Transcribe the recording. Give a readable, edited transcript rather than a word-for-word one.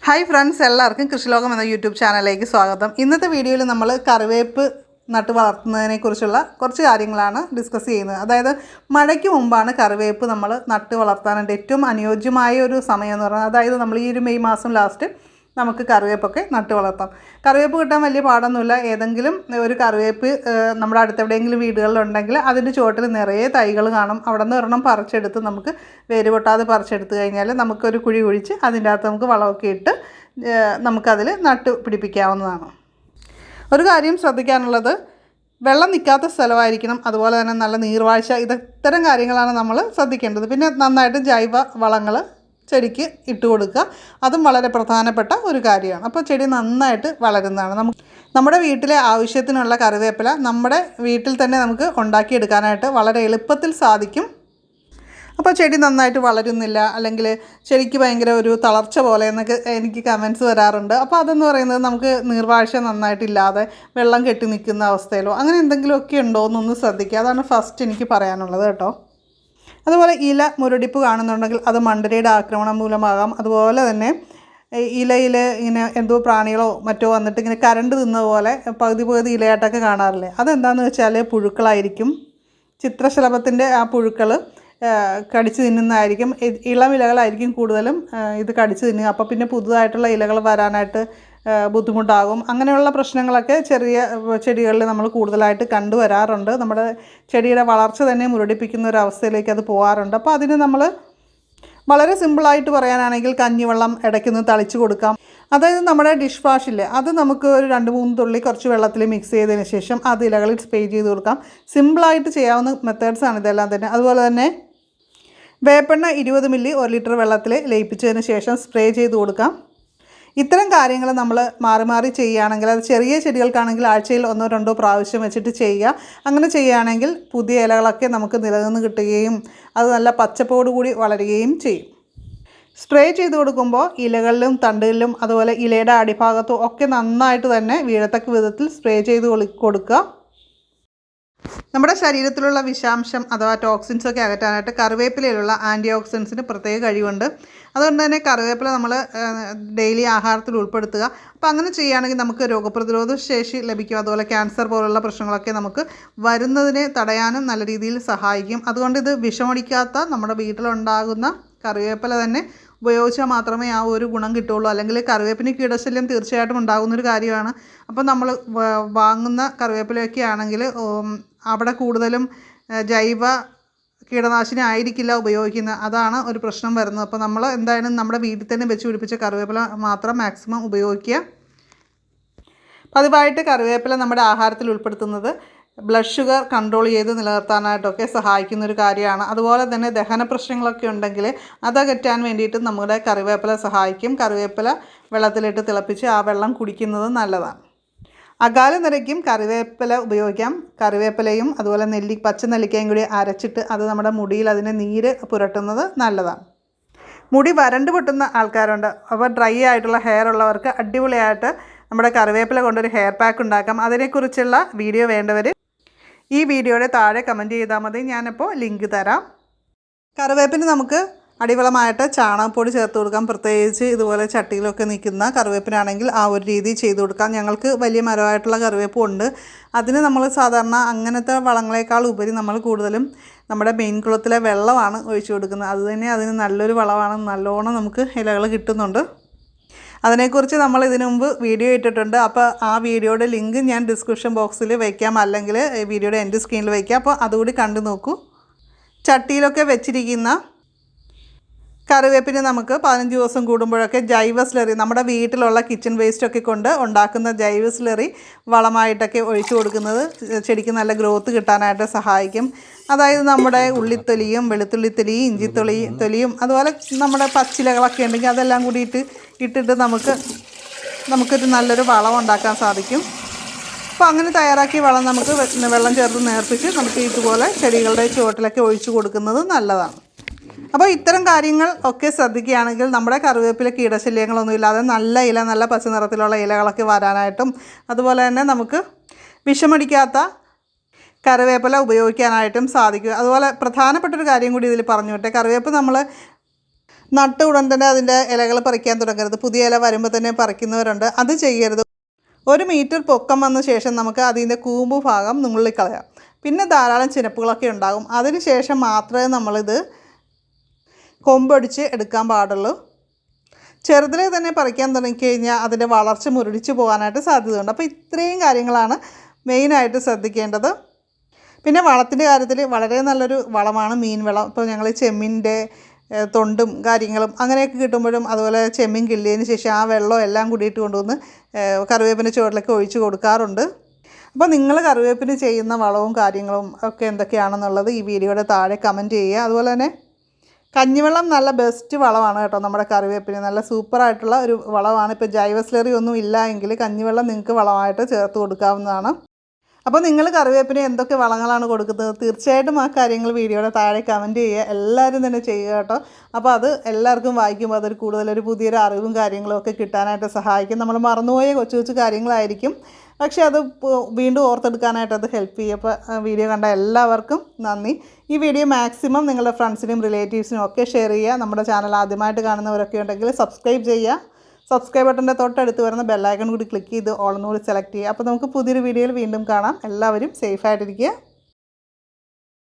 Hi friends, എല്ലാവർക്കും കൃഷിലോകം എന്ന YouTube ചാനലിലേക്ക് സ്വാഗതം. ഇന്നത്തെ വീഡിയോയിൽ നമ്മൾ കറിവേപ്പ് നട്ട് വളർത്തുന്നതിനെക്കുറിച്ചുള്ള കുറച്ച് കാര്യങ്ങളാണ് ഡിസ്കസ് ചെയ്യുന്നത്. അതായത് മഴയ്ക്ക് മുമ്പാണ് കറിവേപ്പ് നമ്മൾ നട്ട് വളർത്താനായിട്ട് ഏറ്റവും അനുയോജ്യമായ ഒരു സമയം എന്ന് പറയുന്നത്. അതായത് നമ്മൾ ഈ ഒരു മെയ് മാസം ലാസ്റ്റ് നമുക്ക് കറിവേപ്പൊക്കെ നട്ട് വളർത്താം. കറിവേപ്പ് കിട്ടാൻ വലിയ പാടൊന്നുമില്ല. ഏതെങ്കിലും ഒരു കറിവേപ്പ് നമ്മുടെ അടുത്തെവിടെയെങ്കിലും വീടുകളിലുണ്ടെങ്കിൽ അതിൻ്റെ ചുവട്ടിൽ നിറയെ തൈകൾ കാണും. അവിടെ നിന്ന് ഒരെണ്ണം പറിച്ചെടുത്ത് നമുക്ക് വേര് പൊട്ടാതെ പറിച്ചെടുത്ത് കഴിഞ്ഞാൽ നമുക്കൊരു കുഴി കുഴിച്ച് അതിൻ്റെ അകത്ത് നമുക്ക് വളമൊക്കെ ഇട്ട് നമുക്കതിൽ നട്ട് പിടിപ്പിക്കാവുന്നതാണ്. ഒരു കാര്യം ശ്രദ്ധിക്കാനുള്ളത്, വെള്ളം നിൽക്കാത്ത സ്ഥലമായിരിക്കണം. അതുപോലെ തന്നെ നല്ല നീർവാഴ്ച, ഇത്തരം കാര്യങ്ങളാണ് നമ്മൾ ശ്രദ്ധിക്കേണ്ടത്. പിന്നെ നന്നായിട്ട് ജൈവ വളങ്ങൾ ചെടിക്ക് ഇട്ട് കൊടുക്കുക, അതും വളരെ പ്രധാനപ്പെട്ട ഒരു കാര്യമാണ്. അപ്പോൾ ചെടി നന്നായിട്ട് വളരുന്നതാണ്. നമ്മുടെ വീട്ടിലെ ആവശ്യത്തിനുള്ള കറിവേപ്പില നമ്മുടെ വീട്ടിൽ തന്നെ നമുക്ക് ഉണ്ടാക്കിയെടുക്കാനായിട്ട് വളരെ എളുപ്പത്തിൽ സാധിക്കും. അപ്പോൾ ചെടി നന്നായിട്ട് വളരുന്നില്ല, അല്ലെങ്കിൽ ചെടിക്ക് ഭയങ്കര ഒരു തളർച്ച പോലെ എന്നൊക്കെ എനിക്ക് കമൻറ്റ്സ് വരാറുണ്ട്. അപ്പോൾ അതെന്ന് പറയുന്നത് നമുക്ക് നീർവാഴ്ച നന്നായിട്ടില്ലാതെ വെള്ളം കെട്ടി നിൽക്കുന്ന അവസ്ഥയിലോ അങ്ങനെ എന്തെങ്കിലുമൊക്കെ ഉണ്ടോ എന്നൊന്ന് ശ്രദ്ധിക്കുക. അതാണ് ഫസ്റ്റ് എനിക്ക് പറയാനുള്ളത് കേട്ടോ. അതുപോലെ ഇല മുരടിപ്പ് കാണുന്നുണ്ടെങ്കിൽ അത് മണ്ടരിയുടെ ആക്രമണം മൂലമാകാം. അതുപോലെ തന്നെ ഇലയിൽ ഇങ്ങനെ എന്തോ പ്രാണികളോ മറ്റോ വന്നിട്ട് ഇങ്ങനെ കരണ്ട് തിന്ന പോലെ പകുതി ഇലയായിട്ടൊക്കെ കാണാറില്ലേ, അതെന്താണെന്ന് വെച്ചാൽ പുഴുക്കളായിരിക്കും. ചിത്രശലഭത്തിൻ്റെ ആ പുഴുക്കൾ കടിച്ച് തിന്നുന്നതായിരിക്കും. ഇളം ഇലകളായിരിക്കും കൂടുതലും ഇത് കടിച്ച് തിന്നുക. അപ്പോൾ പിന്നെ പുതുതായിട്ടുള്ള ഇലകൾ വരാനായിട്ട് ബുദ്ധിമുട്ടാകും. അങ്ങനെയുള്ള പ്രശ്നങ്ങളൊക്കെ ചെറിയ ചെടികളിൽ നമ്മൾ കൂടുതലായിട്ട് കണ്ടുവരാറുണ്ട്. നമ്മുടെ ചെടിയുടെ വളർച്ച തന്നെ മുരടിപ്പിക്കുന്ന ഒരു അവസ്ഥയിലേക്ക് അത് പോകാറുണ്ട്. അപ്പോൾ അതിന് നമ്മൾ വളരെ സിമ്പിളായിട്ട് പറയാനാണെങ്കിൽ കഞ്ഞിവെള്ളം ഇടയ്ക്കൊന്ന് തളിച്ച് കൊടുക്കാം. അതായത് നമ്മുടെ ഡിഷ് വാഷില്ലേ, അത് നമുക്ക് ഒരു 2-3 തുള്ളി കുറച്ച് വെള്ളത്തിൽ മിക്സ് ചെയ്തതിന് ശേഷം അത് ഇലകളിൽ സ്പ്രേ ചെയ്ത് കൊടുക്കാം. സിമ്പിളായിട്ട് ചെയ്യാവുന്ന മെത്തേഡ്സാണ് ഇതെല്ലാം തന്നെ. അതുപോലെ തന്നെ വേപ്പെണ്ണ 20 മില്ലി 1 ലിറ്റർ വെള്ളത്തിൽ ലയിപ്പിച്ചതിന് ശേഷം സ്പ്രേ ചെയ്ത് കൊടുക്കാം. ഇത്തരം കാര്യങ്ങൾ നമ്മൾ മാറി മാറി ചെയ്യുകയാണെങ്കിൽ, അത് ചെറിയ ചെടികൾക്കാണെങ്കിൽ ആഴ്ചയിൽ 1-2 പ്രാവശ്യം വെച്ചിട്ട് ചെയ്യുക. അങ്ങനെ ചെയ്യുകയാണെങ്കിൽ പുതിയ ഇലകളൊക്കെ നമുക്ക് നിലനിന്ന് കിട്ടുകയും അത് നല്ല പച്ചപ്പോടു കൂടി വളരുകയും ചെയ്യും. സ്പ്രേ ചെയ്ത് കൊടുക്കുമ്പോൾ ഇലകളിലും തണ്ടുകളിലും അതുപോലെ ഇലയുടെ അടിഭാഗത്തും ഒക്കെ നന്നായിട്ട് തന്നെ വീഴത്തക്ക വിധത്തിൽ സ്പ്രേ ചെയ്ത് കൊടുക്കുക. നമ്മുടെ ശരീരത്തിലുള്ള വിഷാംശം അഥവാ ടോക്സിൻസൊക്കെ അകറ്റാനായിട്ട് കറിവേപ്പിലയിലുള്ള ആൻറ്റി ഓക്സിഡൻസിന് പ്രത്യേക കഴിവുണ്ട്. അതുകൊണ്ട് തന്നെ കറിവേപ്പില നമ്മൾ ഡെയിലി ആഹാരത്തിൽ ഉൾപ്പെടുത്തുക. അപ്പോൾ അങ്ങനെ ചെയ്യുകയാണെങ്കിൽ നമുക്ക് രോഗപ്രതിരോധ ശേഷി ലഭിക്കും. അതുപോലെ ക്യാൻസർ പോലുള്ള പ്രശ്നങ്ങളൊക്കെ നമുക്ക് വരുന്നതിനെ തടയാനും നല്ല രീതിയിൽ സഹായിക്കും. അതുകൊണ്ട് ഇത് വിഷമടിക്കാത്ത നമ്മുടെ വീട്ടിലുണ്ടാകുന്ന കറിവേപ്പില തന്നെ ഉപയോഗിച്ചാൽ മാത്രമേ ആ ഒരു ഗുണം കിട്ടുള്ളൂ. അല്ലെങ്കിൽ കറിവേപ്പിന് കീടശല്യം തീർച്ചയായിട്ടും ഉണ്ടാകുന്നൊരു കാര്യമാണ്. അപ്പോൾ നമ്മൾ വാങ്ങുന്ന കറിവേപ്പിലയൊക്കെ ആണെങ്കിൽ അവിടെ കൂടുതലും ജൈവ കീടനാശിനി ആയിരിക്കില്ല ഉപയോഗിക്കുന്നത്. അതാണ് ഒരു പ്രശ്നം വരുന്നത്. അപ്പോൾ നമ്മൾ എന്തായാലും നമ്മുടെ വീട്ടിൽ തന്നെ വെച്ച് പിടിപ്പിച്ച കറിവേപ്പില മാത്രം മാക്സിമം ഉപയോഗിക്കുക. പതിവായിട്ട് കറിവേപ്പില നമ്മുടെ ആഹാരത്തിൽ ഉൾപ്പെടുത്തുന്നത് ബ്ലഡ് ഷുഗർ കൺട്രോൾ ചെയ്ത് നിലനിർത്താനായിട്ടൊക്കെ സഹായിക്കുന്നൊരു കാര്യമാണ്. അതുപോലെ തന്നെ ദഹന പ്രശ്നങ്ങളൊക്കെ ഉണ്ടെങ്കിൽ അതകറ്റാൻ വേണ്ടിയിട്ട് നമ്മുടെ കറിവേപ്പില സഹായിക്കും. കറിവേപ്പില വെള്ളത്തിലിട്ട് തിളപ്പിച്ച് ആ വെള്ളം കുടിക്കുന്നത് നല്ലതാണ്. അകാല നിരക്കും കറിവേപ്പില ഉപയോഗിക്കാം. കറിവേപ്പിലയും അതുപോലെ പച്ച നെല്ലിക്കയും കൂടി അരച്ചിട്ട് അത് നമ്മുടെ മുടിയിൽ അതിൻ്റെ നീര് പുരട്ടുന്നത് നല്ലതാണ്. മുടി വരണ്ട് പൊട്ടുന്ന ആൾക്കാരുണ്ട്. അപ്പോൾ ഡ്രൈ ആയിട്ടുള്ള ഹെയർ ഉള്ളവർക്ക് അടിപൊളിയായിട്ട് നമ്മുടെ കറിവേപ്പില കൊണ്ടൊരു ഹെയർ പാക്ക് ഉണ്ടാക്കാം. അതിനെക്കുറിച്ചുള്ള വീഡിയോ വേണ്ടവർ ഈ വീഡിയോയുടെ താഴെ കമൻറ്റ് ചെയ്താൽ മതി. ഞാനിപ്പോൾ ലിങ്ക് തരാം. കറിവേപ്പിന് നമുക്ക് അടിവളമായിട്ട് ചാണകപ്പൊടി ചേർത്ത് കൊടുക്കാം. പ്രത്യേകിച്ച് ഇതുപോലെ ചട്ടിയിലൊക്കെ നിൽക്കുന്ന കറിവേപ്പിനാണെങ്കിൽ ആ ഒരു രീതി ചെയ്ത് കൊടുക്കാം. ഞങ്ങൾക്ക് വലിയ മരമായിട്ടുള്ള കറിവേപ്പും ഉണ്ട്. അതിന് നമ്മൾ സാധാരണ അങ്ങനത്തെ വളങ്ങളെക്കാൾ ഉപരി നമ്മൾ കൂടുതലും നമ്മുടെ മെയിൻ കുളത്തിലെ വെള്ളമാണ് ഒഴിച്ചു കൊടുക്കുന്നത്. അതുതന്നെ അതിന് നല്ലൊരു വളമാണ്. നല്ലോണം നമുക്ക് ഇലകൾ കിട്ടുന്നുണ്ട്. അതിനെക്കുറിച്ച് നമ്മൾ ഇതിനു മുമ്പ് വീഡിയോ ഇട്ടിട്ടുണ്ട്. അപ്പോൾ ആ വീഡിയോയുടെ ലിങ്ക് ഞാൻ ഡിസ്ക്രിപ്ഷൻ ബോക്സിൽ വയ്ക്കാം, അല്ലെങ്കിൽ വീഡിയോയുടെ എൻഡ് സ്ക്രീനിൽ വയ്ക്കാം. അപ്പോൾ അതുകൂടി കണ്ടു നോക്കൂ. ചട്ടിയിലൊക്കെ വെച്ചിരിക്കുന്ന കറിവേപ്പിന് നമുക്ക് 15 ദിവസം കൂടുമ്പോഴൊക്കെ ജൈവ സ്ലറി, നമ്മുടെ വീട്ടിലുള്ള കിച്ചൺ വേസ്റ്റൊക്കെ കൊണ്ട് ഉണ്ടാക്കുന്ന ജൈവ സ്ലറി വളമായിട്ടൊക്കെ ഒഴിച്ചു കൊടുക്കുന്നത് ചെടിക്ക് നല്ല ഗ്രോത്ത് കിട്ടാനായിട്ട് സഹായിക്കും. അതായത് നമ്മുടെ ഉള്ളിത്തൊലിയും വെളുത്തുള്ളിത്തൊലിയും ഇഞ്ചിത്തൊലിയും അതുപോലെ നമ്മുടെ പച്ചിലകളൊക്കെ ഉണ്ടെങ്കിൽ അതെല്ലാം കൂടി ഇട്ടിട്ട് നമുക്കൊരു നല്ലൊരു വളം ഉണ്ടാക്കാൻ സാധിക്കും. അപ്പോൾ അങ്ങനെ തയ്യാറാക്കിയ വളം നമുക്ക് വെള്ളം ചേർത്ത് നേർപ്പിച്ച് നമുക്ക് ഇതുപോലെ ചെടികളുടെ ചുവട്ടിലൊക്കെ ഒഴിച്ചു കൊടുക്കുന്നത് നല്ലതാണ്. അപ്പോൾ ഇത്തരം കാര്യങ്ങൾ ഒക്കെ ശ്രദ്ധിക്കുകയാണെങ്കിൽ നമ്മുടെ കറിവേപ്പില കീടശല്യങ്ങളൊന്നും ഇല്ലാതെ നല്ല പച്ച നിറത്തിലുള്ള ഇലകളൊക്കെ വരാനായിട്ടും അതുപോലെ തന്നെ നമുക്ക് വിഷമടിക്കാത്ത കറിവേപ്പില ഉപയോഗിക്കാനായിട്ടും സാധിക്കും. അതുപോലെ പ്രധാനപ്പെട്ടൊരു കാര്യം കൂടി ഇതിൽ പറഞ്ഞു വിട്ടെ, കറിവേപ്പ് നമ്മൾ നട്ട് ഉടൻ തന്നെ അതിൻ്റെ ഇലകൾ പറിക്കാൻ തുടങ്ങരുത്. പുതിയ ഇല വരുമ്പോൾ തന്നെ പറിക്കുന്നവരുണ്ട്, അത് ചെയ്യരുത്. 1 മീറ്റർ പൊക്കം വന്ന ശേഷം നമുക്ക് അതിൻ്റെ കൂമ്പ് ഭാഗം നുള്ളിക്കളയാം. പിന്നെ ധാരാളം ചിനപ്പുകളൊക്കെ ഉണ്ടാകും. അതിന് ശേഷം മാത്രമേ നമ്മളിത് കൊമ്പൊടിച്ച് എടുക്കാൻ പാടുള്ളൂ. ചെറുതിലെ തന്നെ പറിക്കാൻ തുടങ്ങിക്കഴിഞ്ഞാൽ അതിൻ്റെ വളർച്ച മുരടിച്ച് പോകാനായിട്ട് സാധ്യതയുണ്ട്. അപ്പോൾ ഇത്രയും കാര്യങ്ങളാണ് മെയിനായിട്ട് ശ്രദ്ധിക്കേണ്ടത്. പിന്നെ വളത്തിൻ്റെ കാര്യത്തിൽ വളരെ നല്ലൊരു വളമാണ് മീൻ വളം. ഇപ്പോൾ ഞങ്ങൾ ചെമ്മീൻ്റെ തൊണ്ടും കാര്യങ്ങളും അങ്ങനെയൊക്കെ കിട്ടുമ്പോഴും, അതുപോലെ ചെമ്മീൻ കിള്ളിയതിന് ശേഷം ആ വെള്ളം എല്ലാം കൂടിയിട്ട് കൊണ്ടുവന്ന് കറിവേപ്പിൻ്റെ ചുവട്ടിലൊക്കെ ഒഴിച്ച് കൊടുക്കാറുണ്ട്. അപ്പോൾ നിങ്ങൾ കറിവേപ്പിന് ചെയ്യുന്ന വളവും കാര്യങ്ങളും ഒക്കെ എന്തൊക്കെയാണെന്നുള്ളത് ഈ വീഡിയോയുടെ താഴെ കമൻറ്റ് ചെയ്യുക. അതുപോലെ തന്നെ കഞ്ഞിവെള്ളം നല്ല ബെസ്റ്റ് വളമാണ് കേട്ടോ നമ്മുടെ കറിവേപ്പിന്. നല്ല സൂപ്പറായിട്ടുള്ള ഒരു വളമാണ്. ഇപ്പോൾ ജൈവ സ്ലറി ഒന്നും ഇല്ല എങ്കിൽ കഞ്ഞിവെള്ളം നിങ്ങൾക്ക് വളമായിട്ട് ചേർത്ത് കൊടുക്കാവുന്നതാണ്. അപ്പോൾ നിങ്ങൾ കറിവേപ്പിന് എന്തൊക്കെ വളങ്ങളാണ് കൊടുക്കുന്നത്, തീർച്ചയായിട്ടും ആ കാര്യങ്ങൾ വീഡിയോയുടെ താഴെ കമൻറ്റ് ചെയ്യുക. എല്ലാവരും തന്നെ ചെയ്യുക കേട്ടോ. അപ്പോൾ അത് എല്ലാവർക്കും വായിക്കുമ്പോൾ അതൊരു കൂടുതലൊരു പുതിയൊരു അറിവും കാര്യങ്ങളും ഒക്കെ കിട്ടാനായിട്ട് സഹായിക്കും. നമ്മൾ മറന്നുപോയ കൊച്ചു കൊച്ചു കാര്യങ്ങളായിരിക്കും, പക്ഷേ അത് വീണ്ടും ഓർത്തെടുക്കാനായിട്ട് അത് ഹെൽപ്പ് ചെയ്യും. അപ്പോൾ വീഡിയോ കണ്ട എല്ലാവർക്കും നന്ദി. ഈ വീഡിയോ മാക്സിമം നിങ്ങളുടെ ഫ്രണ്ട്സിനും റിലേറ്റീവ്സിനും ഒക്കെ ഷെയർ ചെയ്യുക. നമ്മുടെ ചാനൽ ആദ്യമായിട്ട് കാണുന്നവരൊക്കെ ഉണ്ടെങ്കിൽ സബ്സ്ക്രൈബ് ചെയ്യുക. സബ്സ്ക്രൈബ് ബട്ടൻ്റെ തൊട്ടടുത്ത് വരുന്ന ബെല്ലൈക്കൺ കൂടി ക്ലിക്ക് ചെയ്ത് ഓൾ കൂടി സെലക്ട് ചെയ്യുക. അപ്പോൾ നമുക്ക് പുതിയൊരു വീഡിയോയിൽ വീണ്ടും കാണാം. എല്ലാവരും സേഫായിട്ടിരിക്കുക.